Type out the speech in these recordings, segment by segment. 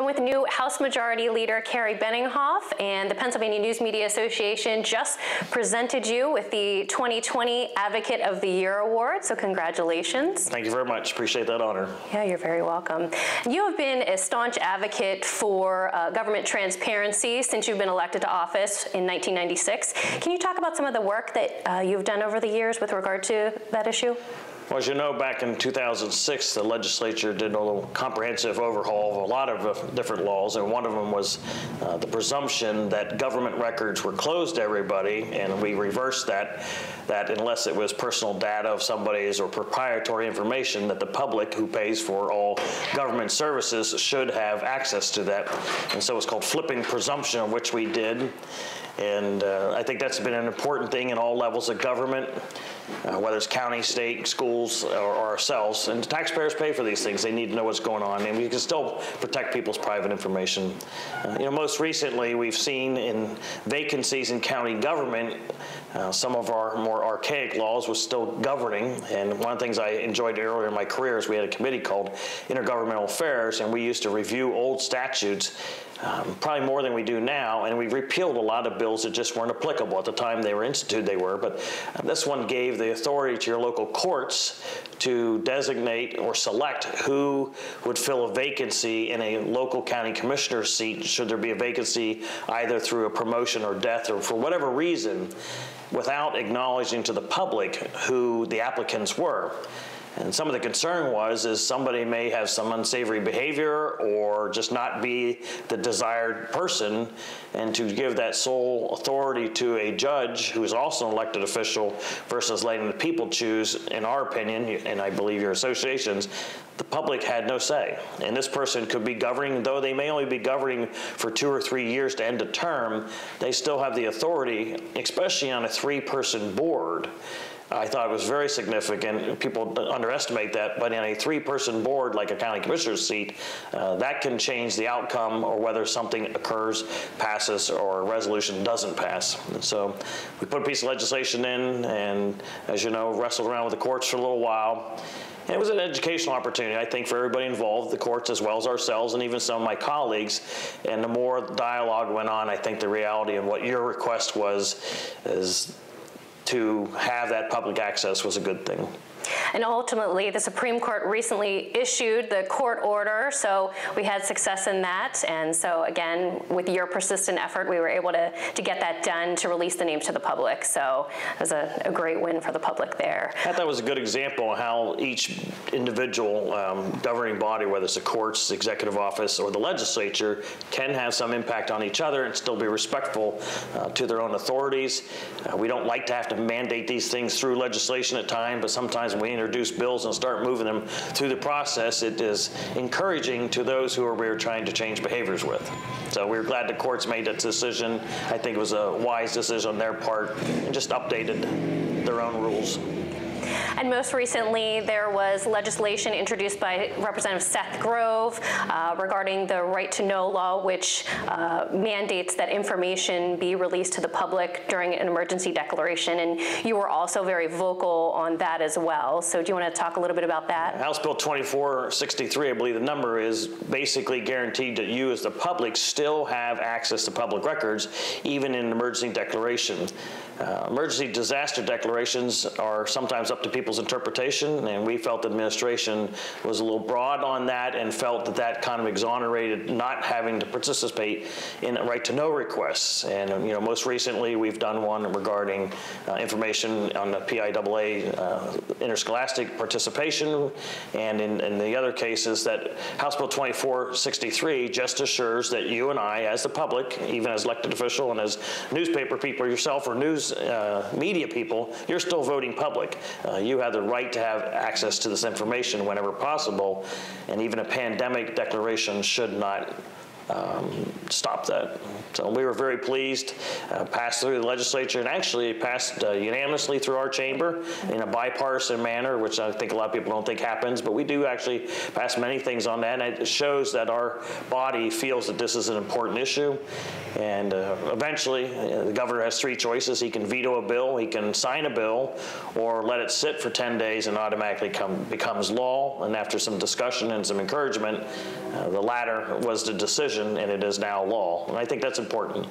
I'm with new House Majority Leader Kerry Benninghoff, and the Pennsylvania NewsMedia Association just presented you with the 2020 Advocate of the Year Award, so congratulations. Thank you very much. Appreciate that honor. Yeah, you're very welcome. You have been a staunch advocate for government transparency since you've been elected to office in 1996. Can you talk about some of the work that you've done over the years with regard to that issue? Well, as you know, back in 2006, the legislature did a little comprehensive overhaul of a lot of different laws, and one of them was the presumption that government records were closed to everybody, and we reversed that unless it was personal data of somebody's or proprietary information, that the public who pays for all government services should have access to that. And so it's called flipping presumption, which we did. And I think that's been an important thing in all levels of government, whether it's county, state, schools, or ourselves. And the taxpayers pay for these things. They need to know what's going on, and we can still protect people's private information. Most recently, we've seen in vacancies in county government, some of our more archaic laws was still governing. And one of the things I enjoyed earlier in my career is we had a committee called Intergovernmental Affairs, and we used to review old statutes, probably more than we do now, and we repealed a lot of bills that just weren't applicable. At the time they were instituted, they were, but this one gave the authority to your local courts to designate or select who would fill a vacancy in a local county commissioner's seat should there be a vacancy either through a promotion or death or for whatever reason, without acknowledging to the public who the applicants were. And some of the concern is somebody may have some unsavory behavior or just not be the desired person, and to give that sole authority to a judge who is also an elected official versus letting the people choose, in our opinion, and I believe your associations, the public had no say. And this person could be governing, though they may only be governing for 2 or 3 years to end a term, they still have the authority, especially on a 3-person board. I thought it was very significant. People underestimate that, but in a 3-person board, like a county commissioner's seat, that can change the outcome or whether something occurs, passes, or a resolution doesn't pass. And so we put a piece of legislation in and, as you know, wrestled around with the courts for a little while. And it was an educational opportunity, I think, for everybody involved, the courts as well as ourselves and even some of my colleagues. And the more dialogue went on, I think the reality of what your request is to have that public access was a good thing. And ultimately, the Supreme Court recently issued the court order, so we had success in that. And so again, with your persistent effort, we were able to get that done, to release the names to the public. So it was a great win for the public there. I thought that was a good example of how each individual governing body, whether it's the courts, the executive office, or the legislature, can have some impact on each other and still be respectful to their own authorities. We don't like to have to mandate these things through legislation at times, but sometimes when we introduce bills and start moving them through the process, it is encouraging to those who we're trying to change behaviors with. So we're glad the courts made that decision. I think it was a wise decision on their part and just updated their own rules. And most recently, there was legislation introduced by Representative Seth Grove regarding the right to know law, which mandates that information be released to the public during an emergency declaration. And you were also very vocal on that as well. So do you want to talk a little bit about that? House Bill 2463, I believe the number is, basically guaranteed that you as the public still have access to public records, even in an emergency declaration. Emergency disaster declarations are sometimes up to people's interpretation, and we felt the administration was a little broad on that and felt that that kind of exonerated not having to participate in right to know requests. And most recently we've done one regarding information on the PIAA interscholastic participation, and in the other cases that House Bill 2463 just assures that you and I, as the public, even as elected official and as newspaper people yourself or news media people, you're still voting public. You have the right to have access to this information whenever possible, and even a pandemic declaration should not stop that. So we were very pleased, passed through the legislature, and actually passed unanimously through our chamber in a bipartisan manner, which I think a lot of people don't think happens, but we do actually pass many things on that, and it shows that our body feels that this is an important issue. And eventually, the governor has three choices. He can veto a bill, he can sign a bill, or let it sit for 10 days and automatically becomes law. And after some discussion and some encouragement, the latter was the decision, and it is now law. And I think that's important.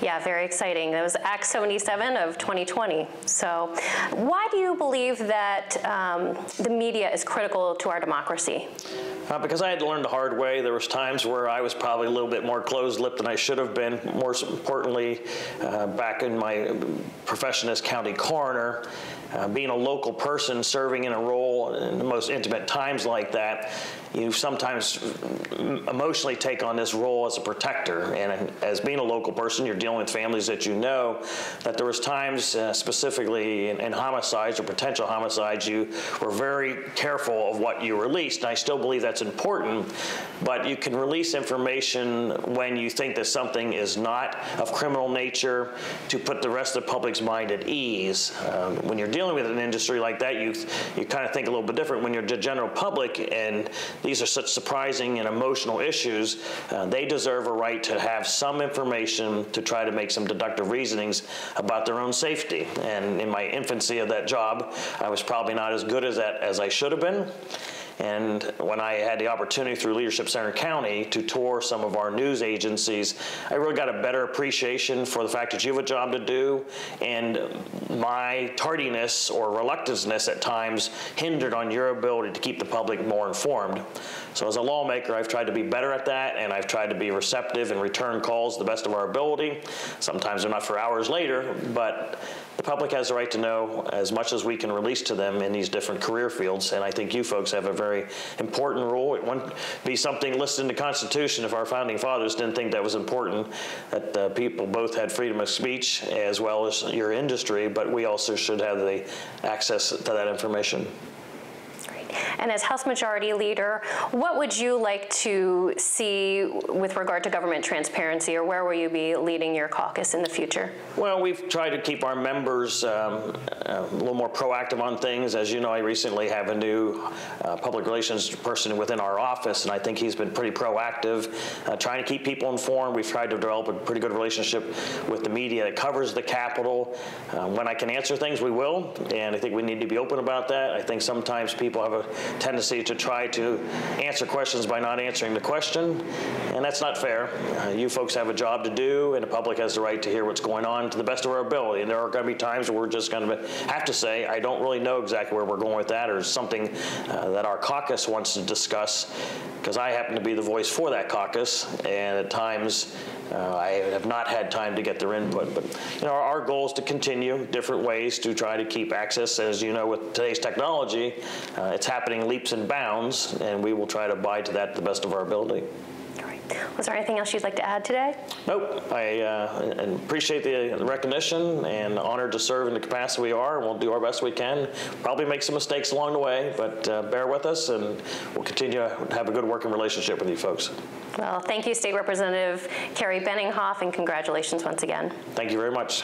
Yeah, very exciting. That was Act 77 of 2020. So why do you believe that the media is critical to our democracy? Because I had to learn the hard way. There was times where I was probably a little bit more closed-lipped than I should have been. More importantly, back in my profession as county coroner, being a local person serving in a role in the most intimate times like that, you sometimes emotionally take on this role as a protector. And as being a local person, you're dealing with families that you know, that there was times specifically in homicides or potential homicides, you were very careful of what you released. And I still believe that's important, but you can release information when you think that something is not of criminal nature to put the rest of the public's mind at ease. When you're dealing with an industry like that, you kind of think a little bit different. When you're the general public and these are such surprising and emotional issues, they deserve a right to have some information to try to make some deductive reasonings about their own safety. And in my infancy of that job, I was probably not as good at that as I should have been. And when I had the opportunity through Leadership Center County to tour some of our news agencies, I really got a better appreciation for the fact that you have a job to do, and my tardiness or reluctantness at times hindered on your ability to keep the public more informed. So as a lawmaker, I've tried to be better at that, and I've tried to be receptive and return calls to the best of our ability. Sometimes they're not for hours later, but the public has the right to know as much as we can release to them in these different career fields, and I think you folks have a very important role. It wouldn't be something listed in the Constitution if our founding fathers didn't think that was important, that people both had freedom of speech as well as your industry, but we also should have the access to that information. And as House Majority Leader, what would you like to see with regard to government transparency, or where will you be leading your caucus in the future? Well, we've tried to keep our members a little more proactive on things. As you know, I recently have a new public relations person within our office, and I think he's been pretty proactive, trying to keep people informed. We've tried to develop a pretty good relationship with the media that covers the Capitol. When I can answer things, we will, and I think we need to be open about that. I think sometimes people have a tendency to try to answer questions by not answering the question, and that's not fair. You folks have a job to do, and the public has the right to hear what's going on to the best of our ability. And there are going to be times where we're just going to have to say, I don't really know exactly where we're going with that, or something that our caucus wants to discuss, because I happen to be the voice for that caucus, and at times I have not had time to get their input. But you know, our goal is to continue different ways to try to keep access. As you know, with today's technology, it's happening leaps and bounds, and we will try to abide to that to the best of our ability. Was there anything else you'd like to add today? Nope. I appreciate the recognition and honored to serve in the capacity we are, and we'll do our best we can. Probably make some mistakes along the way, but bear with us, and we'll continue to have a good working relationship with you folks. Well, thank you, State Representative Kerry Benninghoff, and congratulations once again. Thank you very much.